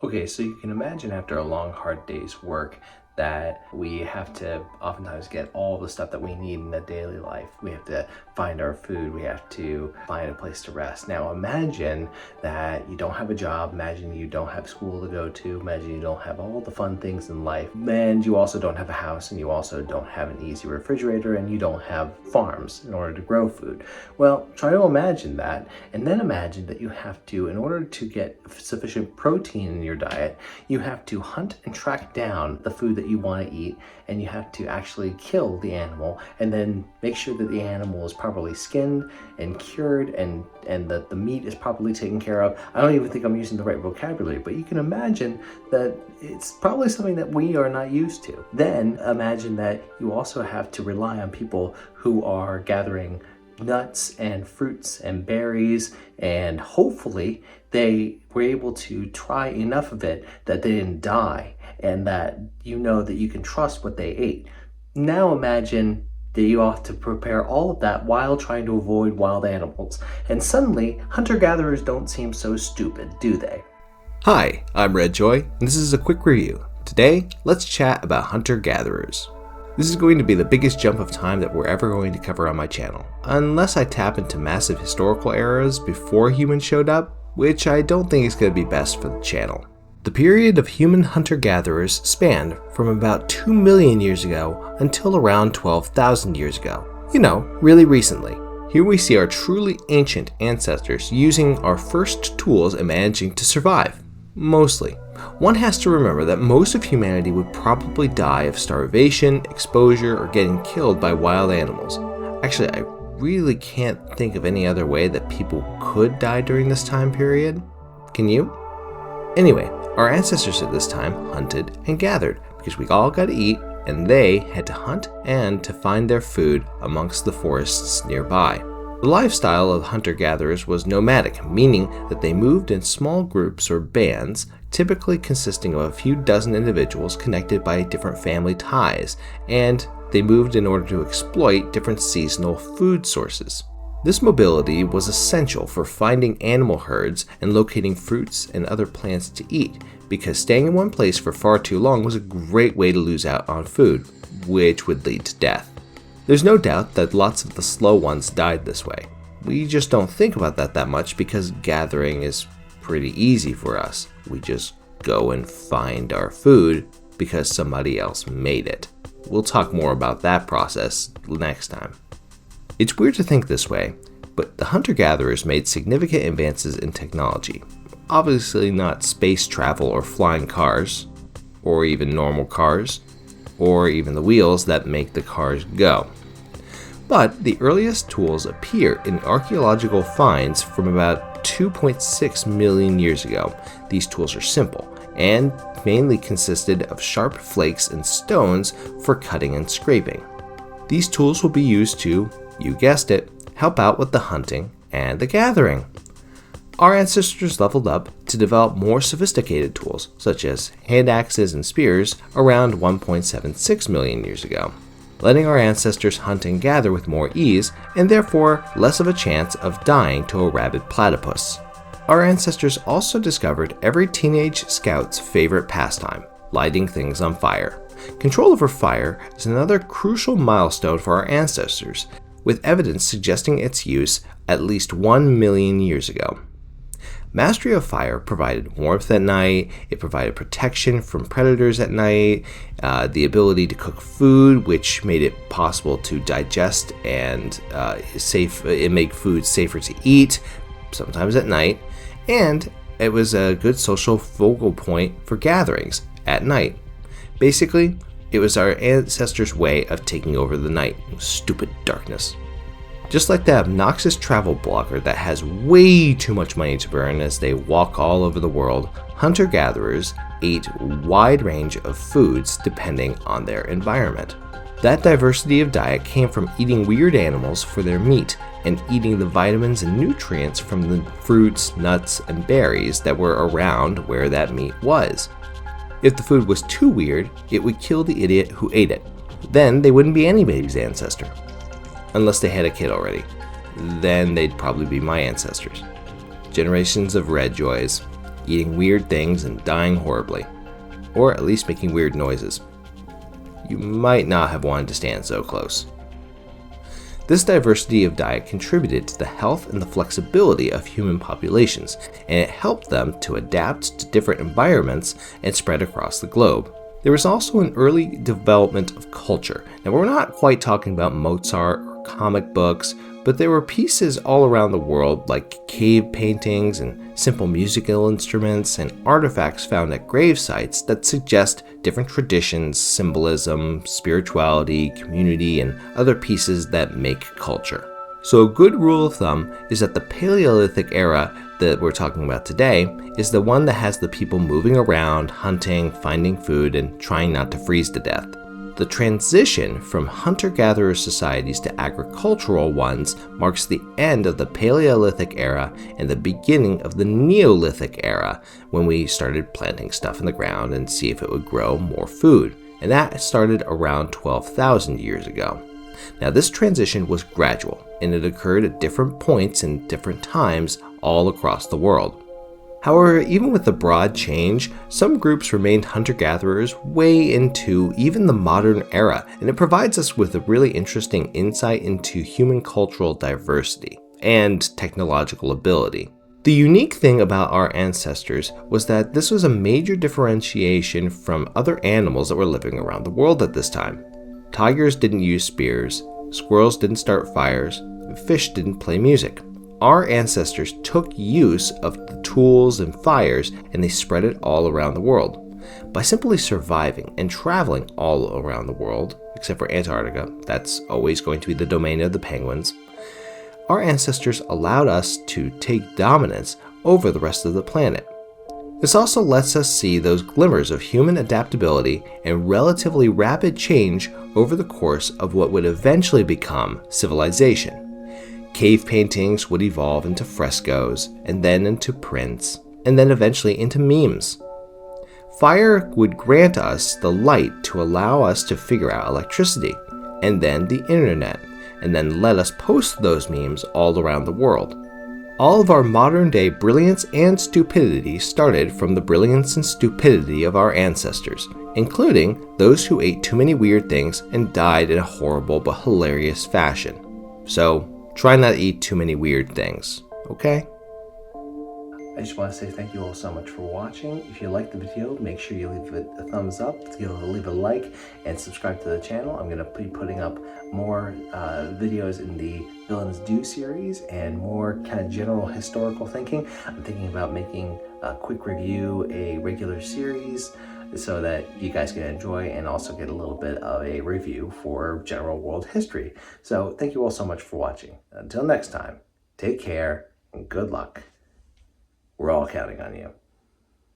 Okay, so you can imagine after a long, hard day's work that we have to oftentimes get all the stuff that we need in the daily life. We have to find our food, we have to find a place to rest. Now imagine that you don't have a job, imagine you don't have school to go to, imagine you don't have all the fun things in life, and you also don't have a house, and you also don't have an easy refrigerator, and you don't have farms in order to grow food. Well, try to imagine that, and then imagine that you have to, in order to get sufficient protein in your diet, you have to hunt and track down the food that you want to eat, and you have to actually kill the animal and then make sure that the animal is properly skinned and cured and that the meat is properly taken care of. I don't even think I'm using the right vocabulary, but you can imagine that it's probably something that we are not used to. Then imagine that you also have to rely on people who are gathering nuts and fruits and berries, and hopefully they were able to try enough of it that they didn't die and that you know that you can trust what they ate. Now imagine that you have to prepare all of that while trying to avoid wild animals, and suddenly hunter-gatherers don't seem so stupid, do they? Hi, I'm Red Joy, and this is a quick review. Today, let's chat about hunter-gatherers. This is going to be the biggest jump of time that we're ever going to cover on my channel, unless I tap into massive historical eras before humans showed up, which I don't think is going to be best for the channel. The period of human hunter-gatherers spanned from about 2 million years ago until around 12,000 years ago. You know, really recently. Here we see our truly ancient ancestors using our first tools and managing to survive. Mostly. One has to remember that most of humanity would probably die of starvation, exposure, or getting killed by wild animals. Actually, I really can't think of any other way that people could die during this time period. Can you? Anyway, our ancestors at this time hunted and gathered because we all got to eat, and they had to hunt and to find their food amongst the forests nearby. The lifestyle of hunter-gatherers was nomadic, meaning that they moved in small groups or bands, typically consisting of a few dozen individuals connected by different family ties, and they moved in order to exploit different seasonal food sources. This mobility was essential for finding animal herds and locating fruits and other plants to eat, because staying in one place for far too long was a great way to lose out on food, which would lead to death. There's no doubt that lots of the slow ones died this way. We just don't think about that much because gathering is pretty easy for us. We just go and find our food because somebody else made it. We'll talk more about that process next time. It's weird to think this way, but the hunter-gatherers made significant advances in technology. Obviously not space travel or flying cars, or even normal cars, or even the wheels that make the cars go. But the earliest tools appear in archaeological finds from about 2.6 million years ago. These tools are simple and mainly consisted of sharp flakes and stones for cutting and scraping. These tools will be used to, you guessed it, help out with the hunting and the gathering. Our ancestors leveled up to develop more sophisticated tools, such as hand axes and spears, around 1.76 million years ago, letting our ancestors hunt and gather with more ease, and therefore less of a chance of dying to a rabid platypus. Our ancestors also discovered every teenage scout's favorite pastime, lighting things on fire. Control over fire is another crucial milestone for our ancestors, with evidence suggesting its use at least 1 million years ago. Mastery of fire provided warmth at night, it provided protection from predators at night, the ability to cook food, which made it possible to digest and make food safer to eat, sometimes at night, and it was a good social focal point for gatherings at night. Basically, it was our ancestors' way of taking over the night. Stupid darkness. Just like the obnoxious travel blogger that has way too much money to burn as they walk all over the world, hunter-gatherers ate a wide range of foods depending on their environment. That diversity of diet came from eating weird animals for their meat and eating the vitamins and nutrients from the fruits, nuts, and berries that were around where that meat was. If the food was too weird, it would kill the idiot who ate it. Then they wouldn't be anybody's ancestor. Unless they had a kid already. Then they'd probably be my ancestors. Generations of red joys. eating weird things and dying horribly. Or at least making weird noises. You might not have wanted to stand so close. This diversity of diet contributed to the health and the flexibility of human populations, and it helped them to adapt to different environments and spread across the globe. There was also an early development of culture. Now, we're not quite talking about Mozart or comic books, but there were pieces all around the world like cave paintings and simple musical instruments and artifacts found at grave sites that suggest different traditions, symbolism, spirituality, community, and other pieces that make culture. So a good rule of thumb is that the Paleolithic era that we're talking about today is the one that has the people moving around, hunting, finding food, and trying not to freeze to death. The transition from hunter-gatherer societies to agricultural ones marks the end of the Paleolithic era and the beginning of the Neolithic era, when we started planting stuff in the ground and see if it would grow more food. And that started around 12,000 years ago. Now, this transition was gradual, and it occurred at different points and different times all across the world. However, even with the broad change, some groups remained hunter-gatherers way into even the modern era, and it provides us with a really interesting insight into human cultural diversity and technological ability. The unique thing about our ancestors was that this was a major differentiation from other animals that were living around the world at this time. Tigers didn't use spears, squirrels didn't start fires, and fish didn't play music. Our ancestors took use of the tools and fires, and they spread it all around the world. By simply surviving and traveling all around the world, except for Antarctica, that's always going to be the domain of the penguins, our ancestors allowed us to take dominance over the rest of the planet. This also lets us see those glimmers of human adaptability and relatively rapid change over the course of what would eventually become civilization. Cave paintings would evolve into frescoes, and then into prints, and then eventually into memes. Fire would grant us the light to allow us to figure out electricity, and then the internet, and then let us post those memes all around the world. All of our modern day brilliance and stupidity started from the brilliance and stupidity of our ancestors, including those who ate too many weird things and died in a horrible but hilarious fashion. So, try not to eat too many weird things, okay? I just want to say thank you all so much for watching. If you liked the video, make sure you leave it a thumbs up, leave a like, and subscribe to the channel. I'm going to be putting up more videos in the Villains Do series and more kind of general historical thinking. I'm thinking about making a quick review, a regular series, so that you guys can enjoy and also get a little bit of a review for general world history. So thank you all so much for watching. Until next time, take care and good luck. We're all counting on you.